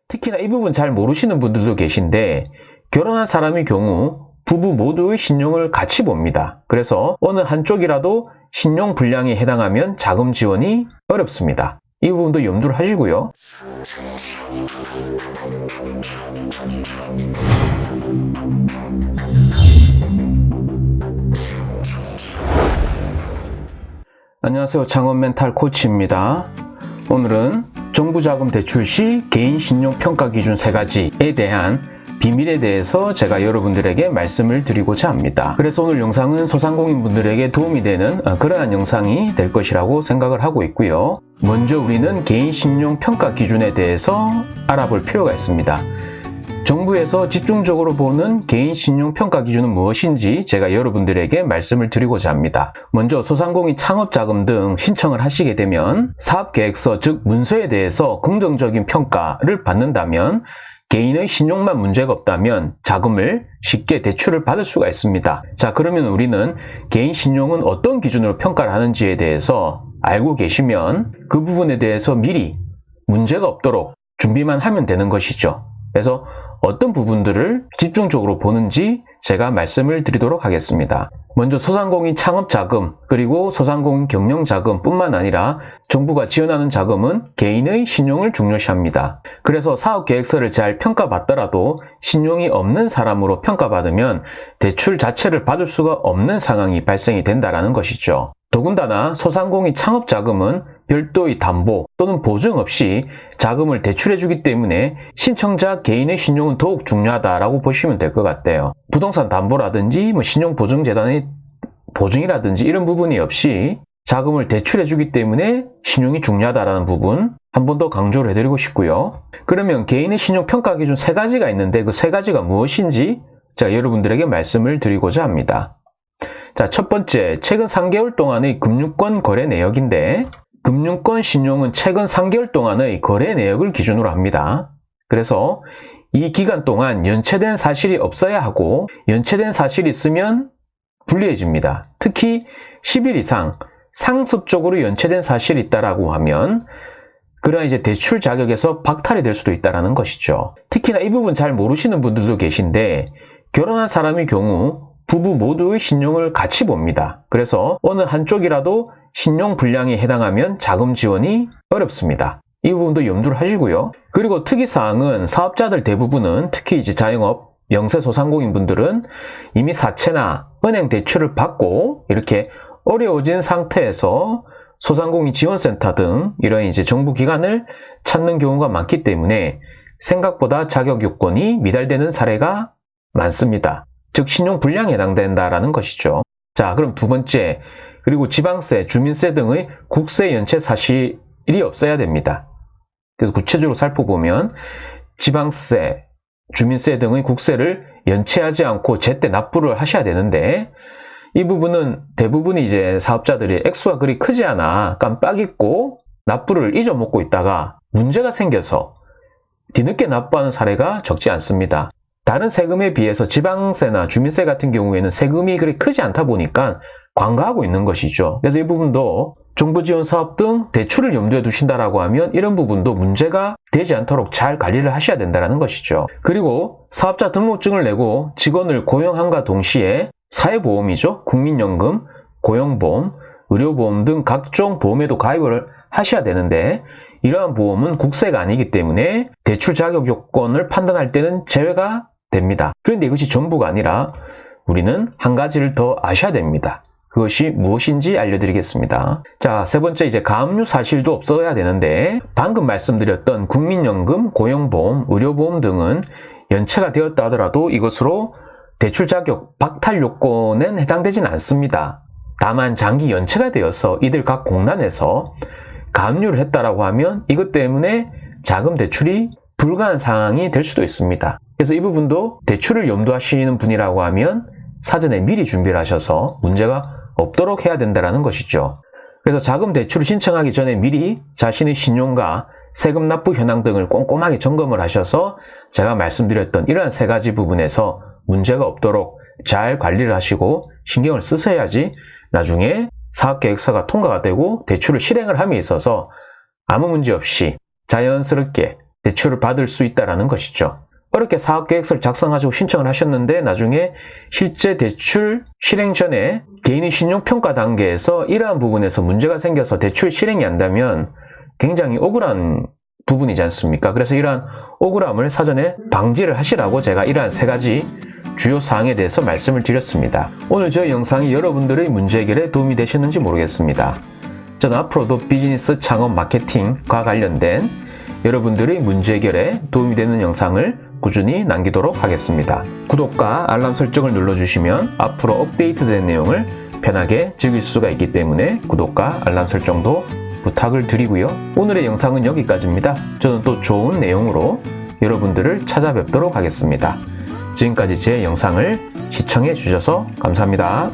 특히나 이 부분 잘 모르시는 분들도 계신데 결혼한 사람의 경우 부부 모두의 신용을 같이 봅니다. 그래서 어느 한쪽이라도 신용 불량에 해당하면 자금 지원이 어렵습니다. 이 부분도 염두를 하시고요. 안녕하세요. 창원 멘탈 코치입니다. 오늘은 정부자금 대출 시 개인 신용 평가 기준 3가지에 대한 비밀에 대해서 제가 여러분들에게 말씀을 드리고자 합니다. 그래서 오늘 영상은 소상공인 분들에게 도움이 되는 그러한 영상이 될 것이라고 생각을 하고 있고요. 먼저 우리는 개인 신용 평가 기준에 대해서 알아볼 필요가 있습니다. 정부에서 집중적으로 보는 개인 신용 평가 기준은 무엇인지 제가 여러분들에게 말씀을 드리고자 합니다. 먼저 소상공인 창업자금 등 신청을 하시게 되면 사업계획서 즉 문서에 대해서 긍정적인 평가를 받는다면 개인의 신용만 문제가 없다면 자금을 쉽게 대출을 받을 수가 있습니다. 자, 그러면 우리는 개인 신용은 어떤 기준으로 평가를 하는지에 대해서 알고 계시면 그 부분에 대해서 미리 문제가 없도록 준비만 하면 되는 것이죠. 그래서 어떤 부분들을 집중적으로 보는지 제가 말씀을 드리도록 하겠습니다. 먼저 소상공인 창업자금 그리고 소상공인 경영자금 뿐만 아니라 정부가 지원하는 자금은 개인의 신용을 중요시합니다. 그래서 사업계획서를 잘 평가받더라도 신용이 없는 사람으로 평가받으면 대출 자체를 받을 수가 없는 상황이 발생이 된다는 것이죠. 더군다나 소상공인 창업자금은 별도의 담보 또는 보증 없이 자금을 대출해주기 때문에 신청자 개인의 신용은 더욱 중요하다고 보시면 될 것 같아요. 부동산 담보라든지 신용보증재단의 보증이라든지 이런 부분이 없이 자금을 대출해주기 때문에 신용이 중요하다는 부분 한 번 더 강조를 해드리고 싶고요. 그러면 개인의 신용 평가 기준 3가지가 있는데 그 3가지가 무엇인지 제가 여러분들에게 말씀을 드리고자 합니다. 자, 첫 번째, 최근 3개월 동안의 금융권 거래 내역인데 금융권 신용은 최근 3개월 동안의 거래 내역을 기준으로 합니다. 그래서 이 기간 동안 연체된 사실이 없어야 하고 연체된 사실이 있으면 불리해집니다. 특히 10일 이상 상습적으로 연체된 사실이 있다라고 하면 그러한 이제 대출 자격에서 박탈이 될 수도 있다는 것이죠. 특히나 이 부분 잘 모르시는 분들도 계신데 결혼한 사람의 경우 부부 모두의 신용을 같이 봅니다. 그래서 어느 한쪽이라도 신용 불량에 해당하면 자금 지원이 어렵습니다. 이 부분도 염두를 하시고요. 그리고 특이사항은 사업자들 대부분은 특히 이제 자영업, 영세 소상공인 분들은 이미 사채나 은행 대출을 받고 이렇게 어려워진 상태에서 소상공인 지원센터 등 이런 이제 정부 기관을 찾는 경우가 많기 때문에 생각보다 자격 요건이 미달되는 사례가 많습니다. 즉 신용 불량에 해당된다는 것이죠. 자, 그럼 두 번째, 그리고 지방세, 주민세 등의 국세 연체 사실이 없어야 됩니다. 그래서 구체적으로 살펴보면 지방세, 주민세 등의 국세를 연체하지 않고 제때 납부를 하셔야 되는데 이 부분은 대부분이 이제 사업자들이 액수가 그리 크지 않아 깜빡 잊고 납부를 잊어먹고 있다가 문제가 생겨서 뒤늦게 납부하는 사례가 적지 않습니다. 다른 세금에 비해서 지방세나 주민세 같은 경우에는 세금이 그리 크지 않다 보니까 관가하고 있는 것이죠. 그래서 이 부분도 정부 지원 사업 등 대출을 염두에 두신다라고 하면 이런 부분도 문제가 되지 않도록 잘 관리를 하셔야 된다는 것이죠. 그리고 사업자 등록증을 내고 직원을 고용함과 동시에 사회보험이죠. 국민연금, 고용보험, 의료보험 등 각종 보험에도 가입을 하셔야 되는데 이러한 보험은 국세가 아니기 때문에 대출 자격 요건을 판단할 때는 제외가 됩니다. 그런데 이것이 전부가 아니라 우리는 한 가지를 더 아셔야 됩니다. 그것이 무엇인지 알려드리겠습니다. 자, 세 번째 이제 가압류 사실도 없어야 되는데 방금 말씀드렸던 국민연금, 고용보험, 의료보험 등은 연체가 되었다 하더라도 이것으로 대출 자격 박탈 요건엔 해당되지는 않습니다. 다만 장기 연체가 되어서 이들 각 공단에서 가압류를 했다라고 하면 이것 때문에 자금 대출이 불가한 상황이 될 수도 있습니다. 그래서 이 부분도 대출을 염두하시는 분이라고 하면 사전에 미리 준비를 하셔서 문제가 없도록 해야 된다는 것이죠. 그래서 자금 대출을 신청하기 전에 미리 자신의 신용과 세금 납부 현황 등을 꼼꼼하게 점검을 하셔서 제가 말씀드렸던 이러한 3가지 부분에서 문제가 없도록 잘 관리를 하시고 신경을 쓰셔야지 나중에 사업계획서가 통과가 되고 대출을 실행을 함에 있어서 아무 문제 없이 자연스럽게 대출을 받을 수 있다는 것이죠. 어렵게 사업계획서를 작성하시고 신청을 하셨는데 나중에 실제 대출 실행 전에 개인의 신용평가 단계에서 이러한 부분에서 문제가 생겨서 대출 실행이 안 되면 굉장히 억울한 부분이지 않습니까? 그래서 이러한 억울함을 사전에 방지를 하시라고 제가 이러한 3가지 주요 사항에 대해서 말씀을 드렸습니다. 오늘 저희 영상이 여러분들의 문제 해결에 도움이 되셨는지 모르겠습니다. 저는 앞으로도 비즈니스 창업 마케팅과 관련된 여러분들의 문제 해결에 도움이 되는 영상을 꾸준히 남기도록 하겠습니다. 구독과 알람 설정을 눌러주시면 앞으로 업데이트된 내용을 편하게 즐길 수가 있기 때문에 구독과 알람 설정도 부탁을 드리고요. 오늘의 영상은 여기까지입니다. 저는 또 좋은 내용으로 여러분들을 찾아뵙도록 하겠습니다. 지금까지 제 영상을 시청해 주셔서 감사합니다.